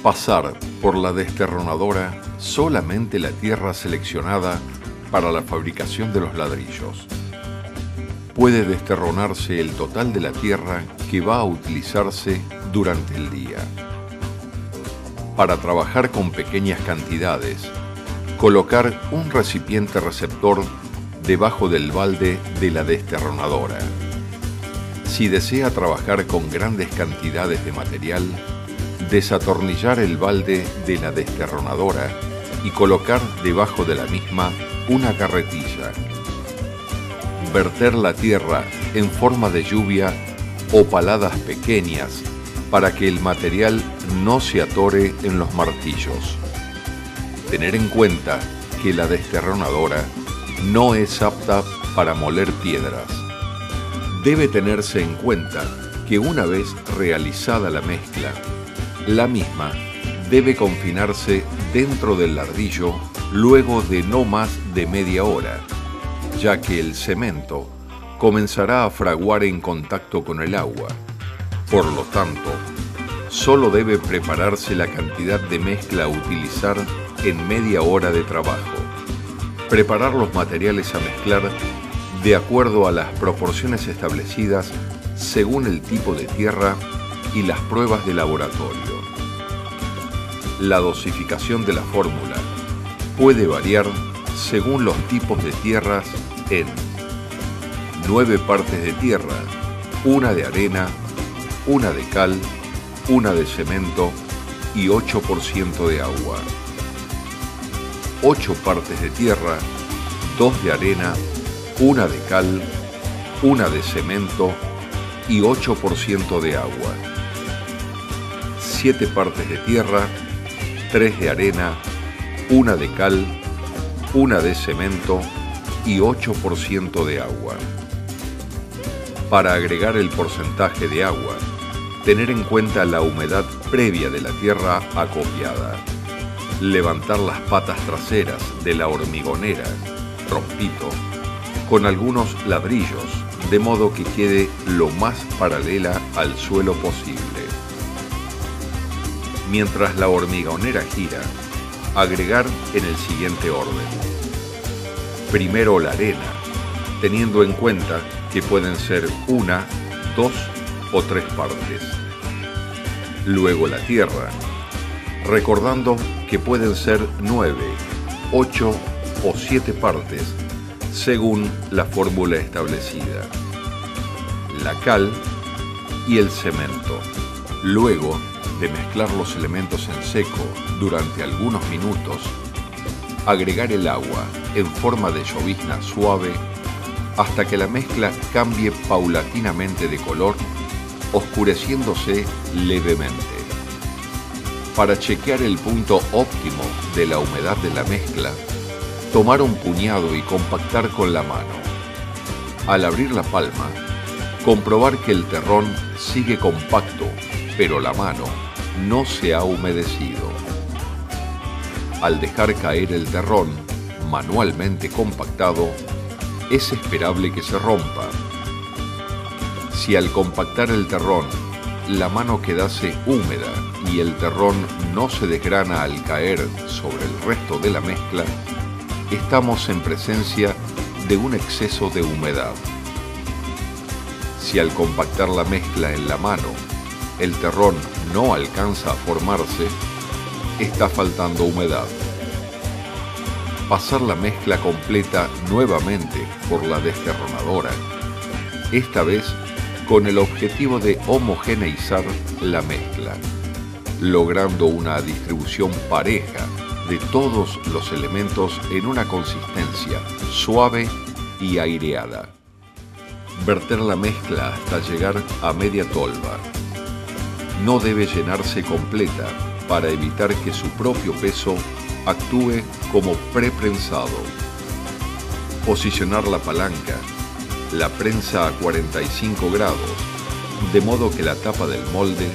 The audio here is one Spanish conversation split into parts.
Pasar por la desterronadora solamente la tierra seleccionada para la fabricación de los ladrillos. Puede desterronarse el total de la tierra que va a utilizarse durante el día. Para trabajar con pequeñas cantidades, colocar un recipiente receptor debajo del balde de la desterronadora. Si desea trabajar con grandes cantidades de material, desatornillar el balde de la desterronadora y colocar debajo de la misma una carretilla. Verter la tierra en forma de lluvia o paladas pequeñas para que el material no se atore en los martillos. Tener en cuenta que la desterronadora no es apta para moler piedras. Debe tenerse en cuenta que una vez realizada la mezcla, la misma debe confinarse dentro del ladrillo luego de no más de media hora, ya que el cemento comenzará a fraguar en contacto con el agua. Por lo tanto, solo debe prepararse la cantidad de mezcla a utilizar en media hora de trabajo. Preparar los materiales a mezclar de acuerdo a las proporciones establecidas según el tipo de tierra y las pruebas de laboratorio. La dosificación de la fórmula puede variar según los tipos de tierras en 9 partes de tierra, 1 de arena, 1 de cal, 1 de cemento y 8% de agua. 8 partes de tierra, 2 de arena, 1 de cal, 1 de cemento y 8% de agua. 7 partes de tierra, 3 de arena, 1 de cal, 1 de cemento y 8% de agua. Para agregar el porcentaje de agua, tener en cuenta la humedad previa de la tierra acopiada. Levantar las patas traseras de la hormigonera, rompito, con algunos ladrillos, de modo que quede lo más paralela al suelo posible. Mientras la hormigonera gira, agregar en el siguiente orden. Primero la arena, teniendo en cuenta que pueden ser 1, 2 o 3 partes. Luego la tierra, recordando que pueden ser 9, 8 o 7 partes, según la fórmula establecida. La cal y el cemento. Luego de mezclar los elementos en seco durante algunos minutos, agregar el agua en forma de llovizna suave hasta que la mezcla cambie paulatinamente de color, oscureciéndose levemente. Para chequear el punto óptimo de la humedad de la mezcla, tomar un puñado y compactar con la mano. Al abrir la palma, comprobar que el terrón sigue compacto, pero la mano no se ha humedecido. Al dejar caer el terrón manualmente compactado, es esperable que se rompa. Si al compactar el terrón la mano quedase húmeda y el terrón no se desgrana al caer sobre el resto de la mezcla, estamos en presencia de un exceso de humedad. Si al compactar la mezcla en la mano el terrón no alcanza a formarse, está faltando humedad. Pasar la mezcla completa nuevamente por la desterronadora, esta vez con el objetivo de homogeneizar la mezcla, logrando una distribución pareja de todos los elementos en una consistencia suave y aireada. Verter la mezcla hasta llegar a media tolva. No debe llenarse completa para evitar que su propio peso actúe como preprensado. Posicionar la palanca, la prensa a 45 grados, de modo que la tapa del molde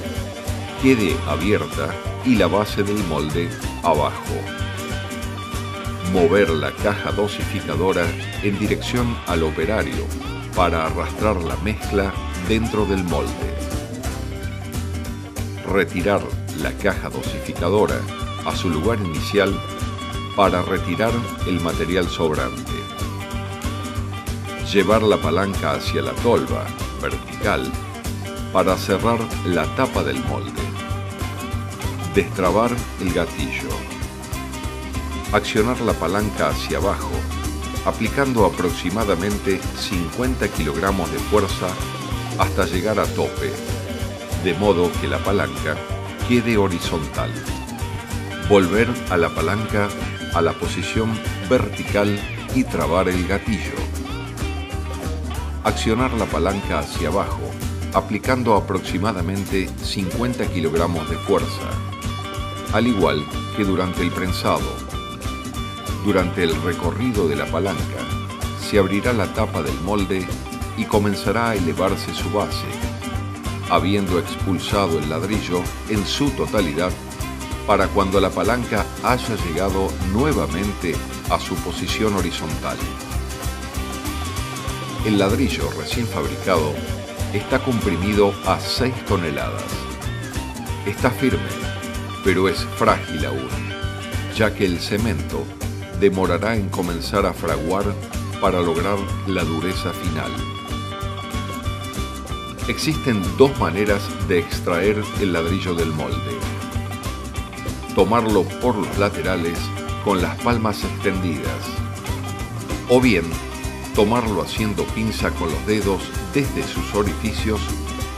quede abierta y la base del molde abajo. Mover la caja dosificadora en dirección al operario para arrastrar la mezcla dentro del molde. Retirar la caja dosificadora a su lugar inicial para retirar el material sobrante. Llevar la palanca hacia la tolva vertical para cerrar la tapa del molde. Destrabar el gatillo. Accionar la palanca hacia abajo, aplicando aproximadamente 50 kilogramos de fuerza hasta llegar a tope, de modo que la palanca quede horizontal. Volver a la palanca a la posición vertical y trabar el gatillo. Accionar la palanca hacia abajo, aplicando aproximadamente 50 kilogramos de fuerza, al igual que durante el prensado. Durante el recorrido de la palanca, se abrirá la tapa del molde y comenzará a elevarse su base, habiendo expulsado el ladrillo en su totalidad para cuando la palanca haya llegado nuevamente a su posición horizontal. El ladrillo recién fabricado está comprimido a 6 toneladas. Está firme, pero es frágil aún, ya que el cemento demorará en comenzar a fraguar para lograr la dureza final. Existen dos maneras de extraer el ladrillo del molde. Tomarlo por los laterales con las palmas extendidas, o bien tomarlo haciendo pinza con los dedos desde sus orificios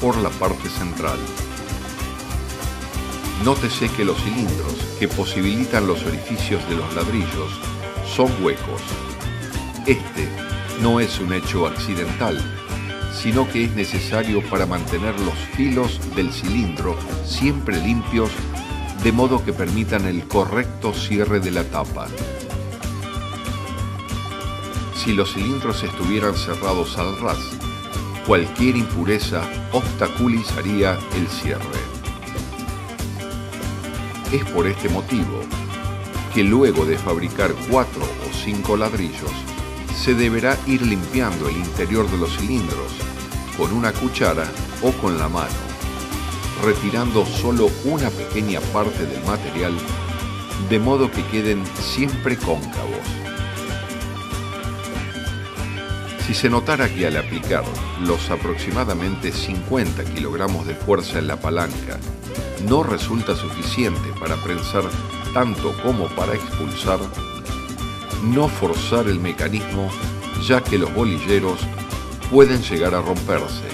por la parte central. Nótese que los cilindros que posibilitan los orificios de los ladrillos son huecos. Este no es un hecho accidental, sino que es necesario para mantener los filos del cilindro siempre limpios, de modo que permitan el correcto cierre de la tapa. Si los cilindros estuvieran cerrados al ras, cualquier impureza obstaculizaría el cierre. Es por este motivo que luego de fabricar 4 o 5 ladrillos, se deberá ir limpiando el interior de los cilindros con una cuchara o con la mano, retirando solo una pequeña parte del material, de modo que queden siempre cóncavos. Si se notara que al aplicar los aproximadamente 50 kilogramos de fuerza en la palanca no resulta suficiente para prensar tanto como para expulsar, no forzar el mecanismo, ya que los bolilleros pueden llegar a romperse.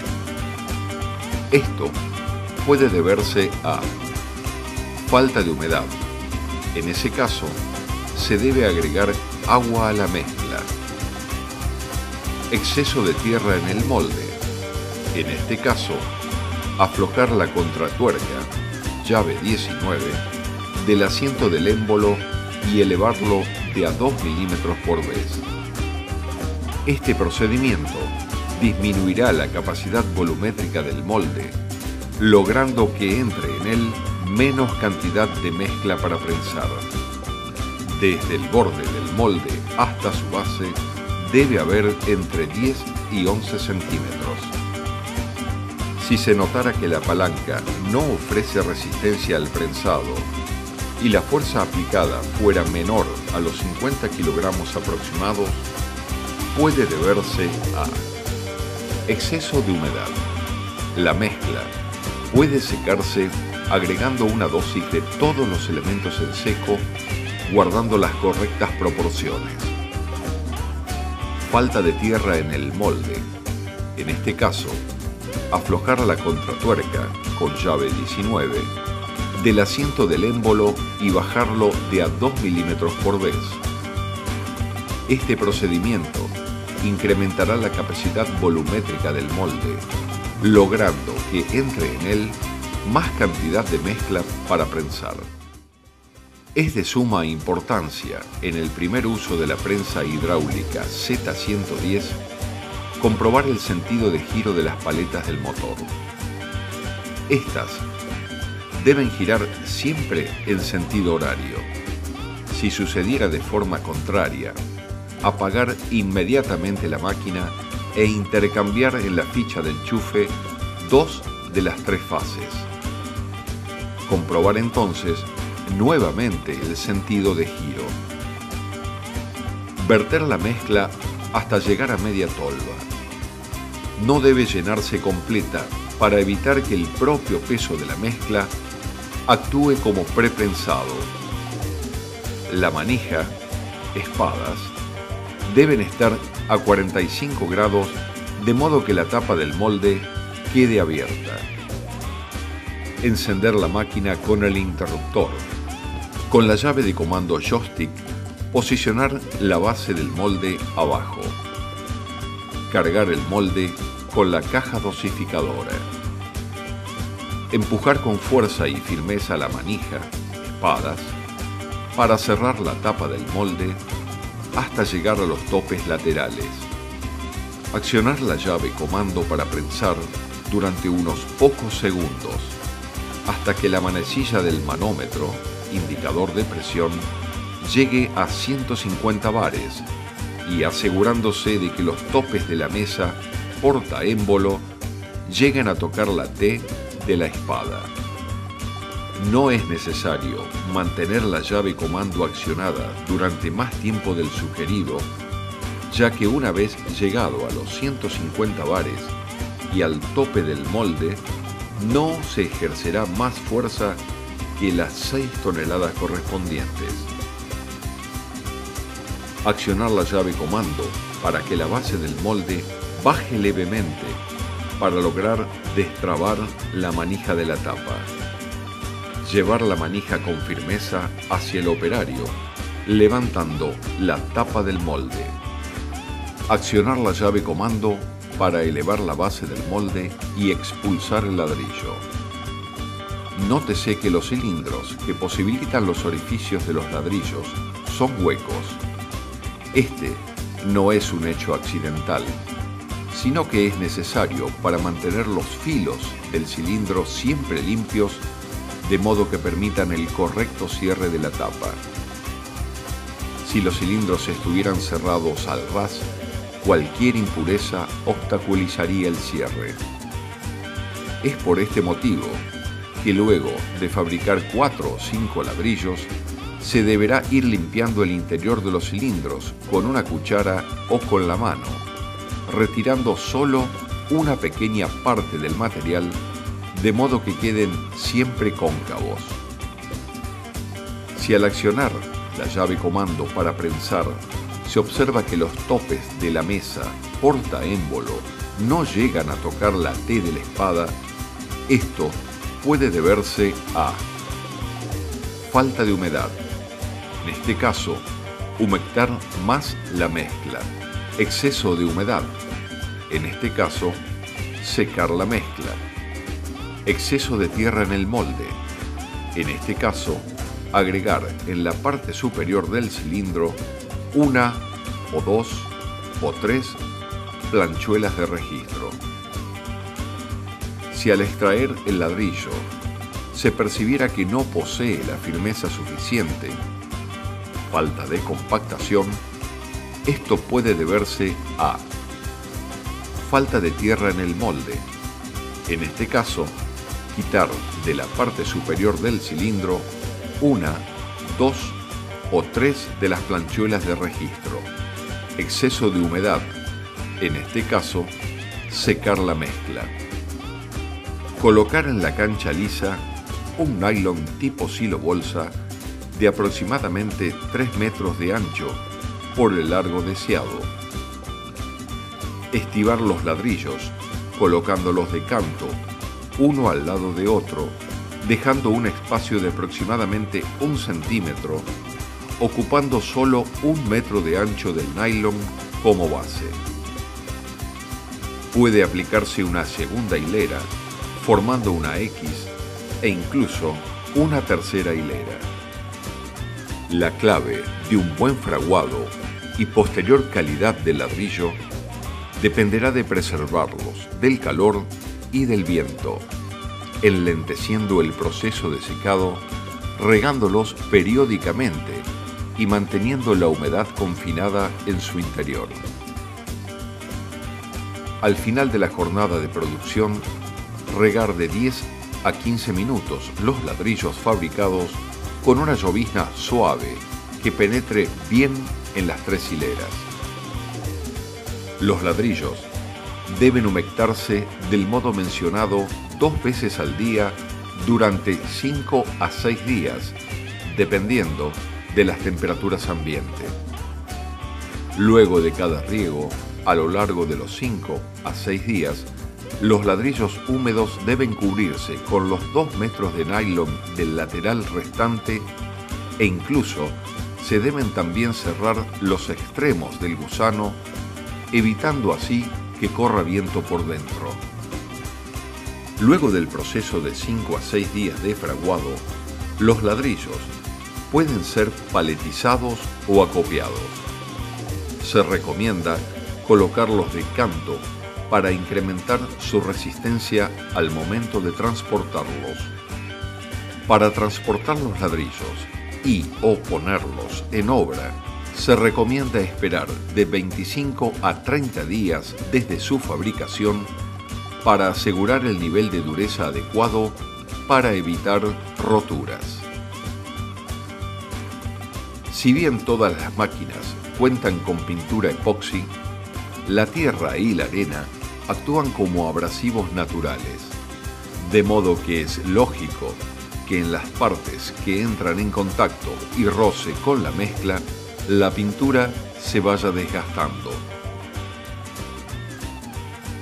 Esto puede deberse a falta de humedad. En ese caso, se debe agregar agua a la mezcla. Exceso de tierra en el molde. En este caso, aflojar la contratuerca, llave 19, del asiento del émbolo y elevarlo de a 2 milímetros por vez. Este procedimiento disminuirá la capacidad volumétrica del molde, logrando que entre en él menos cantidad de mezcla para prensar. Desde el borde del molde hasta su base debe haber entre 10 y 11 centímetros. Si se notara que la palanca no ofrece resistencia al prensado y la fuerza aplicada fuera menor a los 50 kilogramos aproximados, puede deberse a exceso de humedad. La mezcla puede secarse agregando una dosis de todos los elementos en seco, guardando las correctas proporciones. Falta de tierra en el molde. En este caso, aflojar la contratuerca con llave 19 del asiento del émbolo y bajarlo de a 2 milímetros por vez. Este procedimiento incrementará la capacidad volumétrica del molde, logrando que entre en él más cantidad de mezcla para prensar. Es de suma importancia en el primer uso de la prensa hidráulica Z110 comprobar el sentido de giro de las paletas del motor. Estas deben girar siempre en sentido horario. Si sucediera de forma contraria, apagar inmediatamente la máquina e intercambiar en la ficha de enchufe 2 de las 3 fases. Comprobar entonces nuevamente el sentido de giro. Verter la mezcla hasta llegar a media tolva. No debe llenarse completa para evitar que el propio peso de la mezcla actúe como preprensado. La manija, espadas, deben estar a 45 grados de modo que la tapa del molde quede abierta. Encender la máquina con el interruptor. Con la llave de comando joystick, posicionar la base del molde abajo. Cargar el molde con la caja dosificadora. Empujar con fuerza y firmeza la manija, espadas, para cerrar la tapa del molde hasta llegar a los topes laterales. Accionar la llave comando para prensar durante unos pocos segundos hasta que la manecilla del manómetro, indicador de presión, llegue a 150 bares y asegurándose de que los topes de la mesa portaémbolo lleguen a tocar la T de la espada. No es necesario mantener la llave comando accionada durante más tiempo del sugerido, ya que una vez llegado a los 150 bares y al tope del molde, no se ejercerá más fuerza que las 6 toneladas correspondientes. Accionar la llave comando para que la base del molde baje levemente para lograr destrabar la manija de la tapa. Llevar la manija con firmeza hacia el operario, levantando la tapa del molde. Accionar la llave comando para elevar la base del molde y expulsar el ladrillo. Nótese que los cilindros que posibilitan los orificios de los ladrillos son huecos. Este no es un hecho accidental, sino que es necesario para mantener los filos del cilindro siempre limpios, de modo que permitan el correcto cierre de la tapa. Si los cilindros estuvieran cerrados al ras, cualquier impureza obstaculizaría el cierre. Es por este motivo que luego de fabricar 4 o 5 ladrillos, se deberá ir limpiando el interior de los cilindros con una cuchara o con la mano, retirando solo una pequeña parte del material, de modo que queden siempre cóncavos. Si al accionar la llave comando para prensar se observa que los topes de la mesa portaémbolo no llegan a tocar la T de la espada, esto puede deberse a falta de humedad. En este caso, humectar más la mezcla. Exceso de humedad. En este caso, secar la mezcla. Exceso de tierra en el molde. En este caso, agregar en la parte superior del cilindro 1 o 2 o 3 planchuelas de registro. Si al extraer el ladrillo se percibiera que no posee la firmeza suficiente, falta de compactación, esto puede deberse a falta de tierra en el molde. En este caso, quitar de la parte superior del cilindro 1, 2 o 3 de las planchuelas de registro. Exceso de humedad. En este caso, secar la mezcla. Colocar en la cancha lisa un nylon tipo silo bolsa de aproximadamente 3 metros de ancho por el largo deseado. Estivar los ladrillos, colocándolos de canto, uno al lado de otro, dejando un espacio de aproximadamente 1 centímetro, ocupando solo 1 metro de ancho del nylon como base. Puede aplicarse una segunda hilera, formando una X e incluso una tercera hilera. La clave de un buen fraguado y posterior calidad del ladrillo dependerá de preservarlos del calor y del viento, enlenteciendo el proceso de secado, regándolos periódicamente y manteniendo la humedad confinada en su interior. Al final de la jornada de producción, regar de 10 a 15 minutos los ladrillos fabricados con una llovizna suave que penetre bien en las 3 hileras. Los ladrillos deben humectarse del modo mencionado 2 veces al día durante 5 a 6 días, dependiendo de las temperaturas ambientes. Luego de cada riego, a lo largo de los 5 a 6 días, los ladrillos húmedos deben cubrirse con los 2 metros de nylon del lateral restante e incluso se deben también cerrar los extremos del gusano, evitando así que corra viento por dentro. Luego del proceso de 5 a 6 días de fraguado, los ladrillos pueden ser paletizados o acopiados. Se recomienda colocarlos de canto para incrementar su resistencia al momento de transportarlos. Para transportar los ladrillos y o ponerlos en obra, se recomienda esperar de 25 a 30 días desde su fabricación para asegurar el nivel de dureza adecuado para evitar roturas. Si bien todas las máquinas cuentan con pintura epoxi, la tierra y la arena actúan como abrasivos naturales, de modo que es lógico que en las partes que entran en contacto y roce con la mezcla, la pintura se vaya desgastando.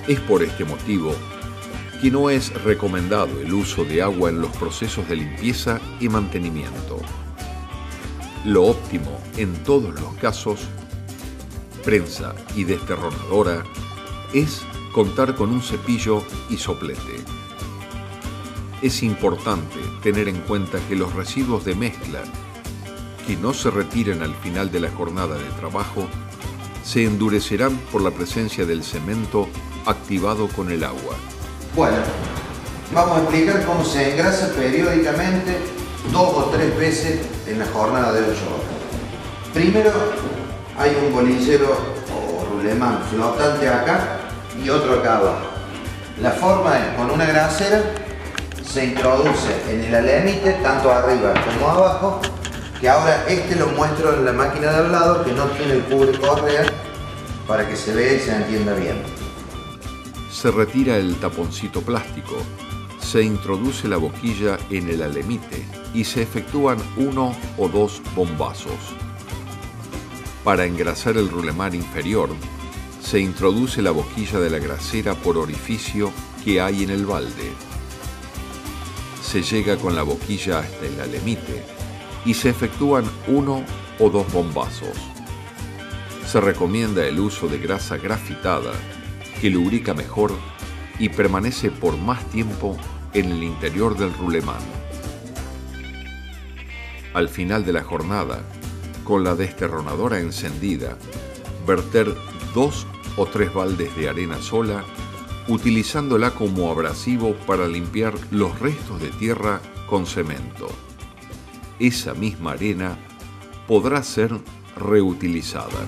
Es por este motivo que no es recomendado el uso de agua en los procesos de limpieza y mantenimiento. Lo óptimo en todos los casos, prensa y desterronadora, es contar con un cepillo y soplete. Es importante tener en cuenta que los residuos de mezcla que no se retiren al final de la jornada de trabajo se endurecerán por la presencia del cemento activado con el agua. Bueno, vamos a explicar cómo se engrasa periódicamente 2 o 3 veces en la jornada de 8 horas. Primero hay un bolillero o rulemán flotante acá y otro acá abajo. La forma es con una grasera se introduce en el alemite tanto arriba como abajo, que ahora lo muestro en la máquina de al lado que no tiene el cubre correa para que se vea y se entienda bien. Se retira el taponcito plástico, se introduce la boquilla en el alemite y se efectúan 1 o 2 bombazos. Para engrasar el rulemán inferior, se introduce la boquilla de la grasera por orificio que hay en el balde. Se llega con la boquilla hasta el alemite y se efectúan 1 o 2 bombazos. Se recomienda el uso de grasa grafitada, que lubrica mejor y permanece por más tiempo en el interior del rulemán. Al final de la jornada, con la desterronadora encendida, verter 2 o 3 baldes de arena sola, utilizándola como abrasivo para limpiar los restos de tierra con cemento. Esa misma arena podrá ser reutilizada.